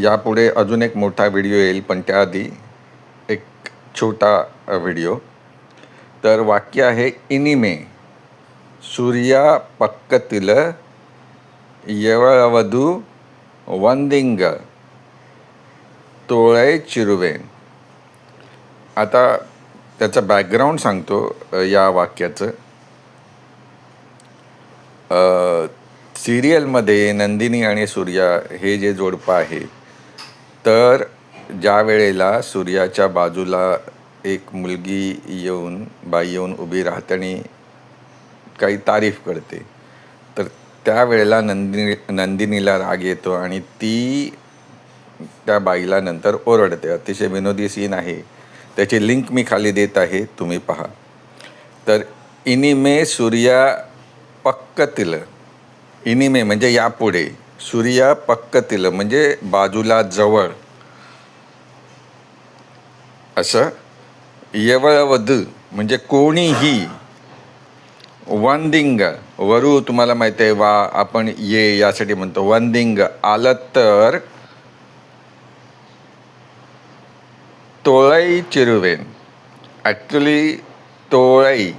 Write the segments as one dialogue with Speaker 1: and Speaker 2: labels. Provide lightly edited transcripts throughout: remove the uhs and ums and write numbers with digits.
Speaker 1: यापुढे अजून एक मोठा व्हिडिओ येईल, पण त्याआधी एक छोटा व्हिडिओ. तर वाक्य आहे, इनिमे सूर्या पक्कतील येवळवधू वंदिंग तोळै चिरुवेन. आता त्याचं बॅकग्राऊंड सांगतो या वाक्याचं. सिरियलमध्ये नंदिनी आणि सूर्या हे जे जोडपं आहे, तर ज्या वेळेला सूर्याच्या बाजूला एक मुलगी बाई येऊन उभी राहते आणि काही तारीफ करते, तर त्यावेळेला नंदिनीला राग येतो आणि ती त्या बाईला नंतर ओरडते. अतिशय विनोदी सीन आहे. त्याची लिंक मी खाली देत आहे, तुम्ही पहा. तर इनिमे सूर्या पक्कतील, इनिमे म्हणजे यापुढे, सूर्या पक्कतील म्हणजे बाजूला, जवळ असं. येवळवध म्हणजे कोणीही. वंदिंग वरू तुम्हाला माहिती आहे, वा आपण ये यासाठी म्हणतो. वंदिंग आलं तर. तोळै चिरुवेन, ॲक्च्युली तोळै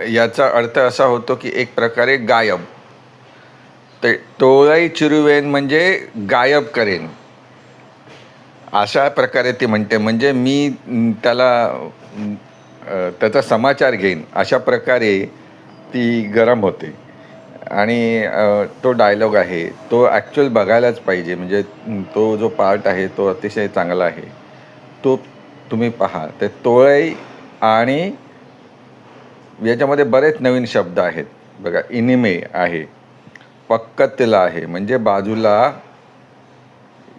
Speaker 1: याचा अर्थ असा होतो की एक प्रकारे गायब. ते तोळै चिरुवेन म्हणजे गायब करेन, अशा प्रकारे ती म्हणते. म्हणजे मी त्याचा समाचार घेईन, अशा प्रकारे ती गरम होते. आणि तो डायलॉग आहे तो ॲक्च्युअल बघायलाच पाहिजे. म्हणजे तो जो पार्ट आहे तो अतिशय चांगला आहे, तो तुम्ही पहा. ते तोळै आणि याच्यामध्ये बरेच नवीन शब्द आहेत बघा. इनिमे आहे, पक्कतील आहे म्हणजे बाजूला,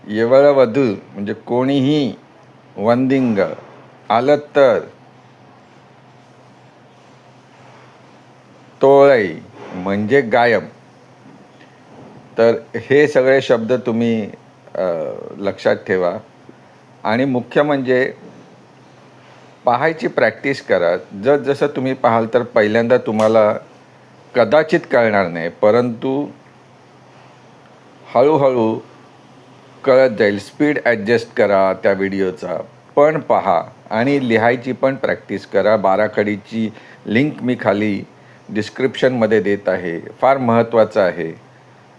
Speaker 1: येवळवधू म्हणजे कोणीही, वंदिंग आलं तर, तोळै म्हणजे गायब. तर हे सगळे शब्द तुम्ही लक्षात ठेवा. आणि मुख्य म्हणजे पाहायची प्रॅक्टिस करा. जसं तुम्ही पाहाल तर पहिल्यांदा तुम्हाला कदाचित कळणार नाही, परंतु हळूहळू कळत जाईल. स्पीड ॲडजस्ट करा त्या व्हिडिओचा, पण पहा आणि लिहायची पण प्रॅक्टिस करा. बाराखडीची लिंक मी खाली डिस्क्रिप्शनमध्ये देत आहे. फार महत्त्वाचं आहे.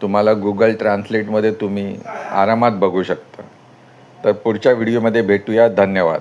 Speaker 1: तुम्हाला गुगल ट्रान्सलेटमध्ये तुम्ही आरामात बघू शकता. तर पुढच्या व्हिडिओमध्ये भेटूया. धन्यवाद.